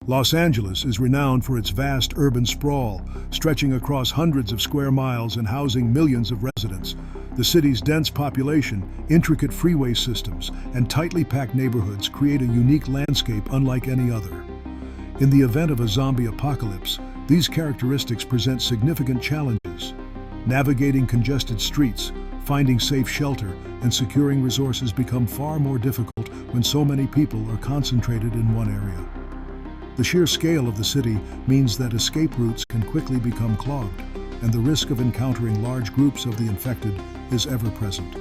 Los Angeles is renowned for its vast urban sprawl, stretching across hundreds of square miles and housing millions of residents. The city's dense population, intricate freeway systems, and tightly packed neighborhoods create a unique landscape unlike any other. In the event of a zombie apocalypse, these characteristics present significant challenges. Navigating congested streets, finding safe shelter, and securing resources become far more difficult when so many people are concentrated in one area. The sheer scale of the city means that escape routes can quickly become clogged, and the risk of encountering large groups of the infected is ever present.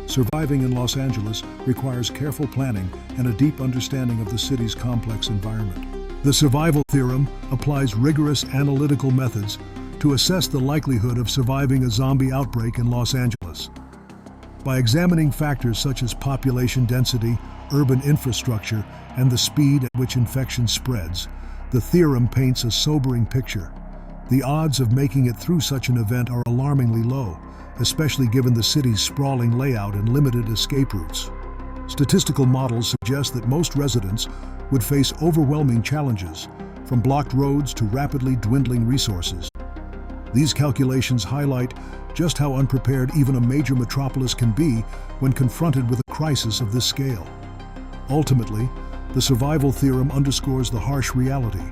Surviving in Los Angeles requires careful planning and a deep understanding of the city's complex environment. The Survival Theorem applies rigorous analytical methods to assess the likelihood of surviving a zombie outbreak in Los Angeles. By examining factors such as population density, urban infrastructure, and the speed at which infection spreads, the theorem paints a sobering picture. The odds of making it through such an event are alarmingly low, especially given the city's sprawling layout and limited escape routes. Statistical models suggest that most residents would face overwhelming challenges, from blocked roads to rapidly dwindling resources. These calculations highlight just how unprepared even a major metropolis can be when confronted with a crisis of this scale. Ultimately, the survival theorem underscores the harsh reality.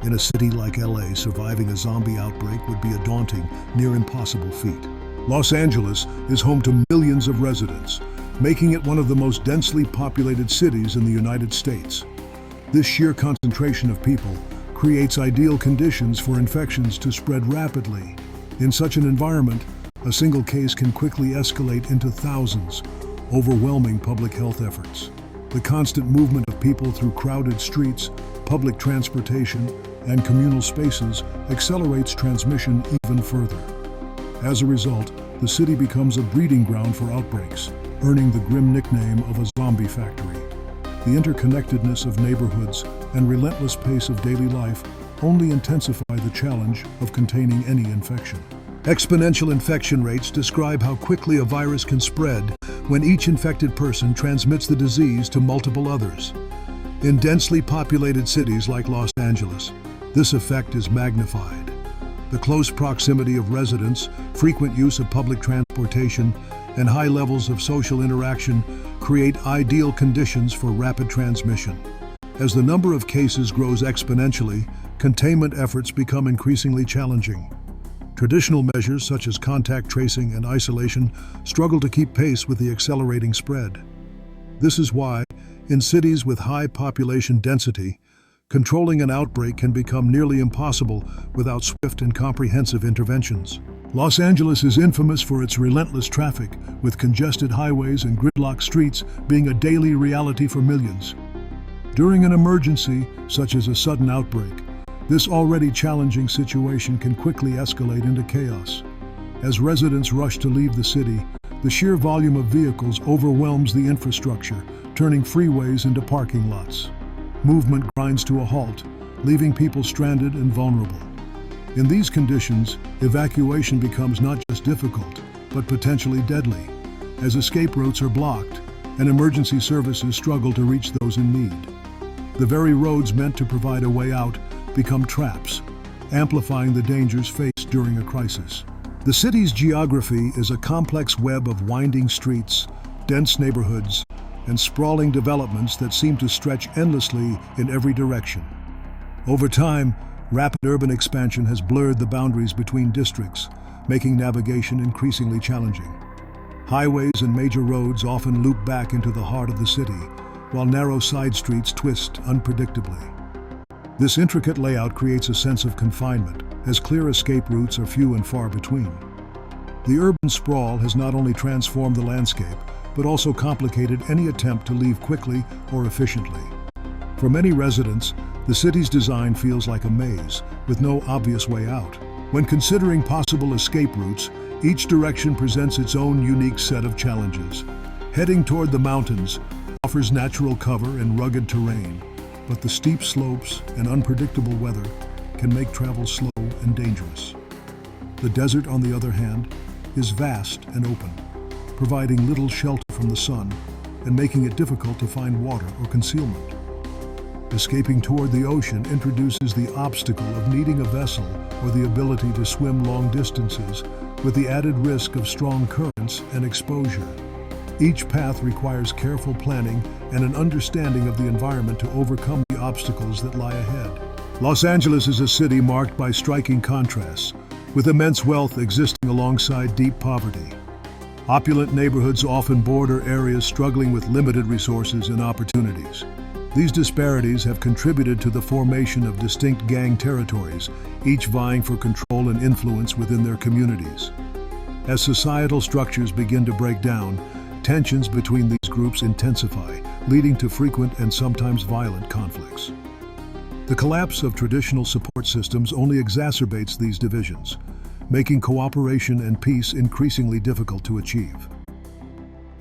In a city like LA, surviving a zombie outbreak would be a daunting, near impossible feat. Los Angeles is home to millions of residents, making it one of the most densely populated cities in the United States. This sheer concentration of people creates ideal conditions for infections to spread rapidly. In such an environment, a single case can quickly escalate into thousands, overwhelming public health efforts. The constant movement of people through crowded streets, public transportation, and communal spaces accelerates transmission even further. As a result, the city becomes a breeding ground for outbreaks, earning the grim nickname of a zombie factory. The interconnectedness of neighborhoods and relentless pace of daily life only intensify the challenge of containing any infection. Exponential infection rates describe how quickly a virus can spread when each infected person transmits the disease to multiple others. In densely populated cities like Los Angeles, this effect is magnified. The close proximity of residents, frequent use of public transportation, and high levels of social interaction create ideal conditions for rapid transmission. As the number of cases grows exponentially, containment efforts become increasingly challenging. Traditional measures such as contact tracing and isolation struggle to keep pace with the accelerating spread. This is why, in cities with high population density, controlling an outbreak can become nearly impossible without swift and comprehensive interventions. Los Angeles is infamous for its relentless traffic, with congested highways and gridlocked streets being a daily reality for millions. During an emergency, such as a sudden outbreak, this already challenging situation can quickly escalate into chaos. As residents rush to leave the city, the sheer volume of vehicles overwhelms the infrastructure, turning freeways into parking lots. Movement grinds to a halt, leaving people stranded and vulnerable. In these conditions, evacuation becomes not just difficult, but potentially deadly, as escape routes are blocked and emergency services struggle to reach those in need. The very roads meant to provide a way out become traps, amplifying the dangers faced during a crisis. The city's geography is a complex web of winding streets, dense neighborhoods, and sprawling developments that seem to stretch endlessly in every direction. Over time, rapid urban expansion has blurred the boundaries between districts, making navigation increasingly challenging. Highways and major roads often loop back into the heart of the city, while narrow side streets twist unpredictably. This intricate layout creates a sense of confinement, as clear escape routes are few and far between. The urban sprawl has not only transformed the landscape, but also complicated any attempt to leave quickly or efficiently. For many residents, the city's design feels like a maze, with no obvious way out. When considering possible escape routes, each direction presents its own unique set of challenges. Heading toward the mountains offers natural cover and rugged terrain, but the steep slopes and unpredictable weather can make travel slow and dangerous. The desert, on the other hand, is vast and open, providing little shelter from the sun and making it difficult to find water or concealment. Escaping toward the ocean introduces the obstacle of needing a vessel or the ability to swim long distances, with the added risk of strong currents and exposure. Each path requires careful planning and an understanding of the environment to overcome the obstacles that lie ahead. Los Angeles is a city marked by striking contrasts, with immense wealth existing alongside deep poverty. Opulent neighborhoods often border areas struggling with limited resources and opportunities. These disparities have contributed to the formation of distinct gang territories, each vying for control and influence within their communities. As societal structures begin to break down, tensions between these groups intensify, leading to frequent and sometimes violent conflicts. The collapse of traditional support systems only exacerbates these divisions, making cooperation and peace increasingly difficult to achieve.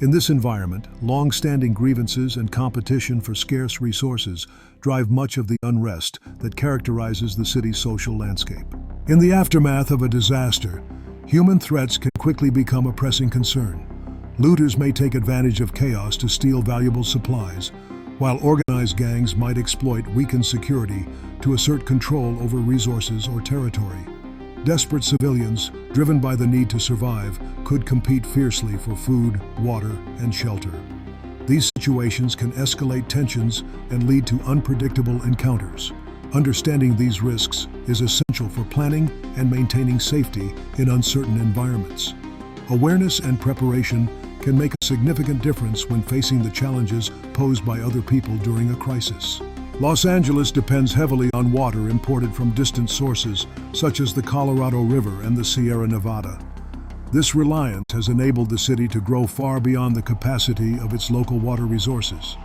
In this environment, long-standing grievances and competition for scarce resources drive much of the unrest that characterizes the city's social landscape. In the aftermath of a disaster, human threats can quickly become a pressing concern. Looters may take advantage of chaos to steal valuable supplies, while organized gangs might exploit weakened security to assert control over resources or territory. Desperate civilians, driven by the need to survive, could compete fiercely for food, water, and shelter. These situations can escalate tensions and lead to unpredictable encounters. Understanding these risks is essential for planning and maintaining safety in uncertain environments. Awareness and preparation can make a significant difference when facing the challenges posed by other people during a crisis. Los Angeles depends heavily on water imported from distant sources, such as the Colorado River and the Sierra Nevada. This reliance has enabled the city to grow far beyond the capacity of its local water resources.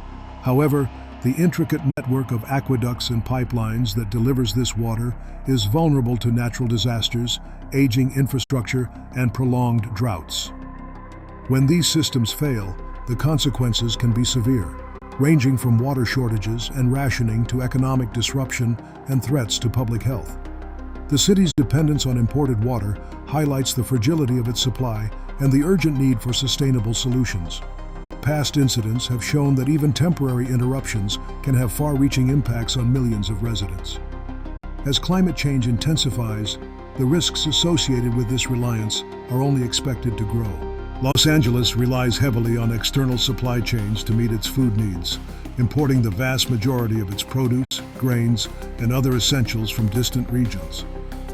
However, the intricate network of aqueducts and pipelines that delivers this water is vulnerable to natural disasters, aging infrastructure, and prolonged droughts. When these systems fail, the consequences can be severe, ranging from water shortages and rationing to economic disruption and threats to public health. The city's dependence on imported water highlights the fragility of its supply and the urgent need for sustainable solutions. Past incidents have shown that even temporary interruptions can have far-reaching impacts on millions of residents. As climate change intensifies, the risks associated with this reliance are only expected to grow. Los Angeles relies heavily on external supply chains to meet its food needs, importing the vast majority of its produce, grains, and other essentials from distant regions.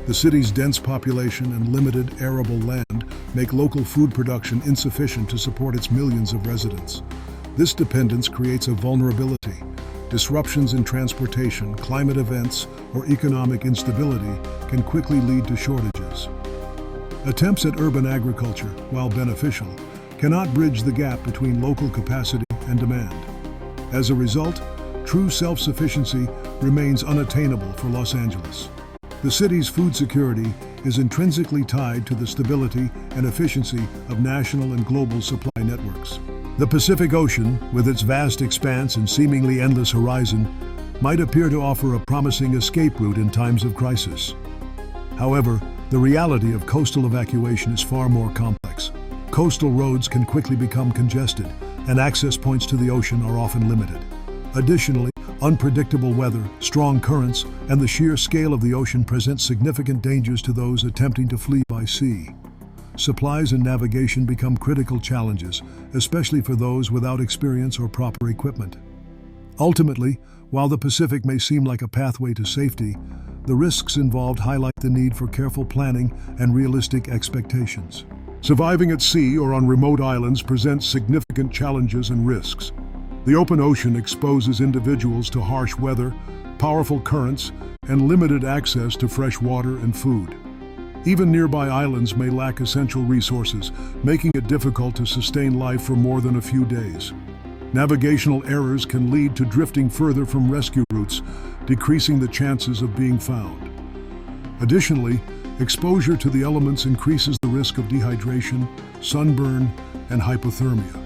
The city's dense population and limited arable land make local food production insufficient to support its millions of residents. This dependence creates a vulnerability. Disruptions in transportation, climate events, or economic instability can quickly lead to shortages. Attempts at urban agriculture, while beneficial, cannot bridge the gap between local capacity and demand. As a result, true self-sufficiency remains unattainable for Los Angeles. The city's food security is intrinsically tied to the stability and efficiency of national and global supply networks. The Pacific Ocean, with its vast expanse and seemingly endless horizon, might appear to offer a promising escape route in times of crisis. However, the reality of coastal evacuation is far more complex. Coastal roads can quickly become congested, and access points to the ocean are often limited. Additionally, unpredictable weather, strong currents, and the sheer scale of the ocean present significant dangers to those attempting to flee by sea. Supplies and navigation become critical challenges, especially for those without experience or proper equipment. Ultimately, while the Pacific may seem like a pathway to safety, the risks involved highlight the need for careful planning and realistic expectations. Surviving at sea or on remote islands presents significant challenges and risks. The open ocean exposes individuals to harsh weather, powerful currents, and limited access to fresh water and food. Even nearby islands may lack essential resources, making it difficult to sustain life for more than a few days. Navigational errors can lead to drifting further from rescue routes, decreasing the chances of being found. Additionally, exposure to the elements increases the risk of dehydration, sunburn, and hypothermia.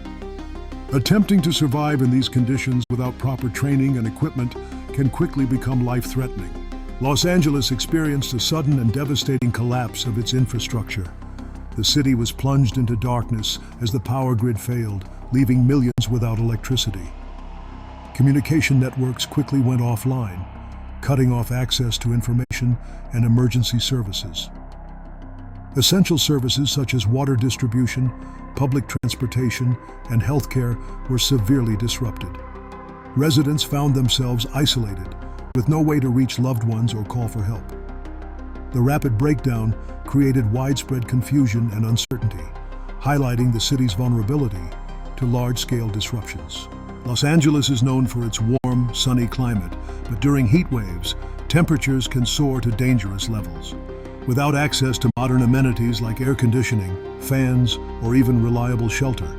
Attempting to survive in these conditions without proper training and equipment can quickly become life-threatening. Los Angeles experienced a sudden and devastating collapse of its infrastructure. The city was plunged into darkness as the power grid failed, leaving millions without electricity. communication networks quickly went offline, cutting off access to information and emergency services. Essential services such as water distribution, public transportation, and healthcare were severely disrupted. Residents found themselves isolated, with no way to reach loved ones or call for help. The rapid breakdown created widespread confusion and uncertainty, highlighting the city's vulnerability to large-scale disruptions. Los Angeles is known for its warm, sunny climate, but during heat waves, temperatures can soar to dangerous levels. Without access to modern amenities like air conditioning, fans, or even reliable shelter,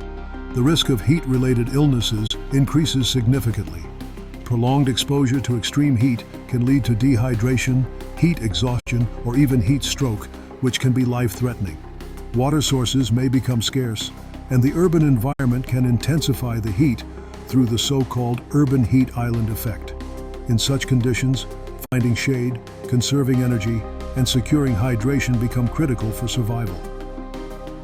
the risk of heat-related illnesses increases significantly. Prolonged exposure to extreme heat can lead to dehydration, heat exhaustion, or even heat stroke, which can be life-threatening. Water sources may become scarce, and the urban environment can intensify the heat through the so-called urban heat island effect. In such conditions, finding shade, conserving energy, and securing hydration become critical for survival.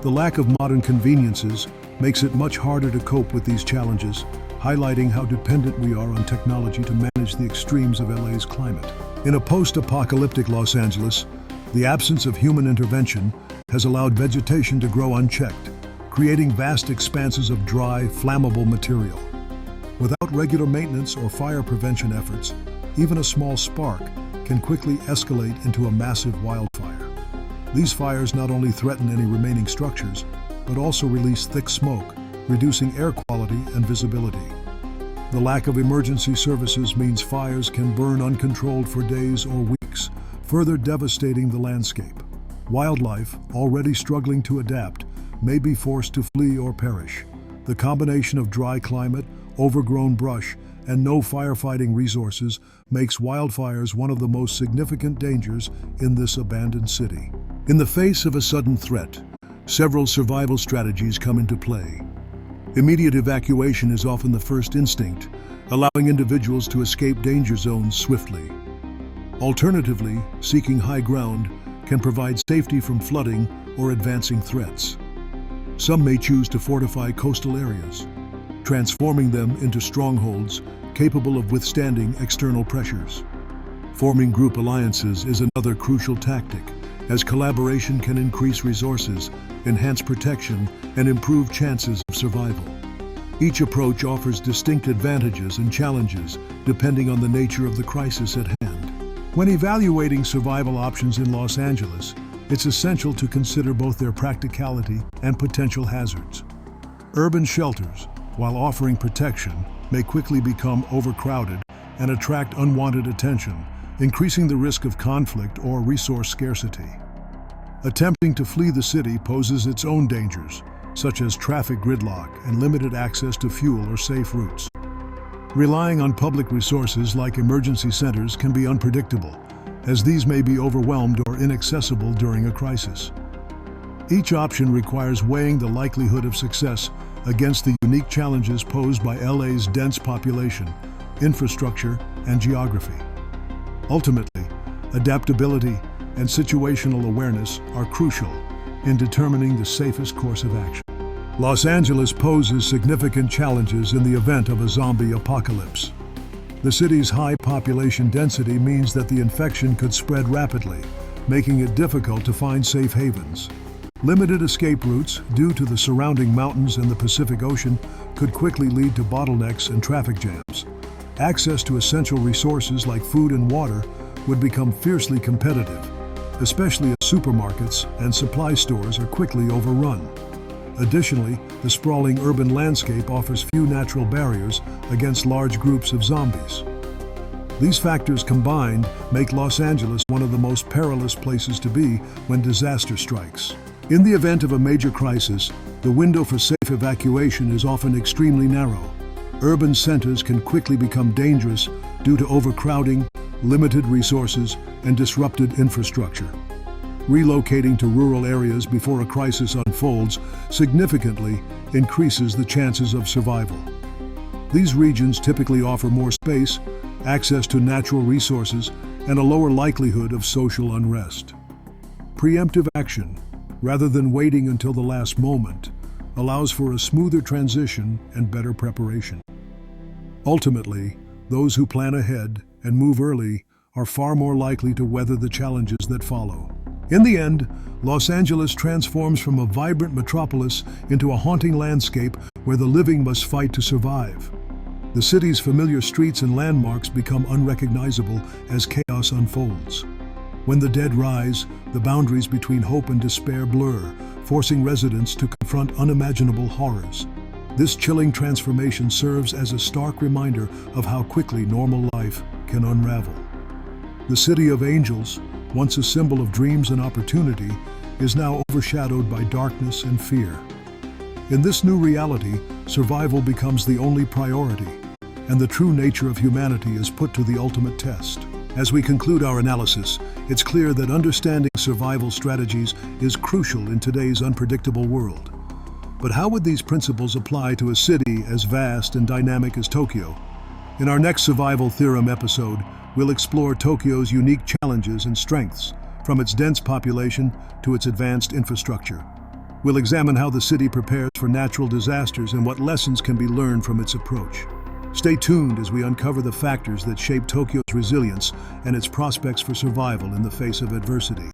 The lack of modern conveniences makes it much harder to cope with these challenges, highlighting how dependent we are on technology to manage the extremes of LA's climate. In a post-apocalyptic Los Angeles, the absence of human intervention has allowed vegetation to grow unchecked, creating vast expanses of dry, flammable material. Without regular maintenance or fire prevention efforts, even a small spark can quickly escalate into a massive wildfire. These fires not only threaten any remaining structures, but also release thick smoke, reducing air quality and visibility. The lack of emergency services means fires can burn uncontrolled for days or weeks, further devastating the landscape. Wildlife, already struggling to adapt, may be forced to flee or perish. The combination of dry climate, overgrown brush, and no firefighting resources makes wildfires one of the most significant dangers in this abandoned city. In the face of a sudden threat, several survival strategies come into play. Immediate evacuation is often the first instinct, allowing individuals to escape danger zones swiftly. Alternatively, seeking high ground can provide safety from flooding or advancing threats. Some may choose to fortify coastal areas, transforming them into strongholds capable of withstanding external pressures. Forming group alliances is another crucial tactic, as collaboration can increase resources, enhance protection, and improve chances of survival. Each approach offers distinct advantages and challenges depending on the nature of the crisis at hand. When evaluating survival options in Los Angeles, it's essential to consider both their practicality and potential hazards. Urban shelters, while offering protection, may quickly become overcrowded and attract unwanted attention, increasing the risk of conflict or resource scarcity. Attempting to flee the city poses its own dangers, such as traffic gridlock and limited access to fuel or safe routes. Relying on public resources like emergency centers can be unpredictable, as these may be overwhelmed or inaccessible during a crisis. Each option requires weighing the likelihood of success against the unique challenges posed by LA's dense population, infrastructure, and geography. Ultimately, adaptability and situational awareness are crucial in determining the safest course of action. Los Angeles poses significant challenges in the event of a zombie apocalypse. The city's high population density means that the infection could spread rapidly, making it difficult to find safe havens. Limited escape routes due to the surrounding mountains and the Pacific Ocean could quickly lead to bottlenecks and traffic jams. Access to essential resources like food and water would become fiercely competitive, especially as supermarkets and supply stores are quickly overrun. Additionally, the sprawling urban landscape offers few natural barriers against large groups of zombies. These factors combined make Los Angeles one of the most perilous places to be when disaster strikes. In the event of a major crisis, the window for safe evacuation is often extremely narrow. Urban centers can quickly become dangerous due to overcrowding, limited resources, and disrupted infrastructure. Relocating to rural areas before a crisis unfolds significantly increases the chances of survival. These regions typically offer more space, access to natural resources, and a lower likelihood of social unrest. Preemptive action, rather than waiting until the last moment, allows for a smoother transition and better preparation. Ultimately, those who plan ahead and move early are far more likely to weather the challenges that follow. In the end, Los Angeles transforms from a vibrant metropolis into a haunting landscape where the living must fight to survive. The city's familiar streets and landmarks become unrecognizable as chaos unfolds. When the dead rise, the boundaries between hope and despair blur, forcing residents to confront unimaginable horrors. This chilling transformation serves as a stark reminder of how quickly normal life can unravel. The City of Angels, once a symbol of dreams and opportunity, is now overshadowed by darkness and fear. In this new reality, survival becomes the only priority, and the true nature of humanity is put to the ultimate test. As we conclude our analysis, it's clear that understanding survival strategies is crucial in today's unpredictable world. But how would these principles apply to a city as vast and dynamic as Tokyo? In our next Survival Theorem episode, we'll explore Tokyo's unique challenges and strengths, from its dense population to its advanced infrastructure. We'll examine how the city prepares for natural disasters and what lessons can be learned from its approach. Stay tuned as we uncover the factors that shape Tokyo's resilience and its prospects for survival in the face of adversity.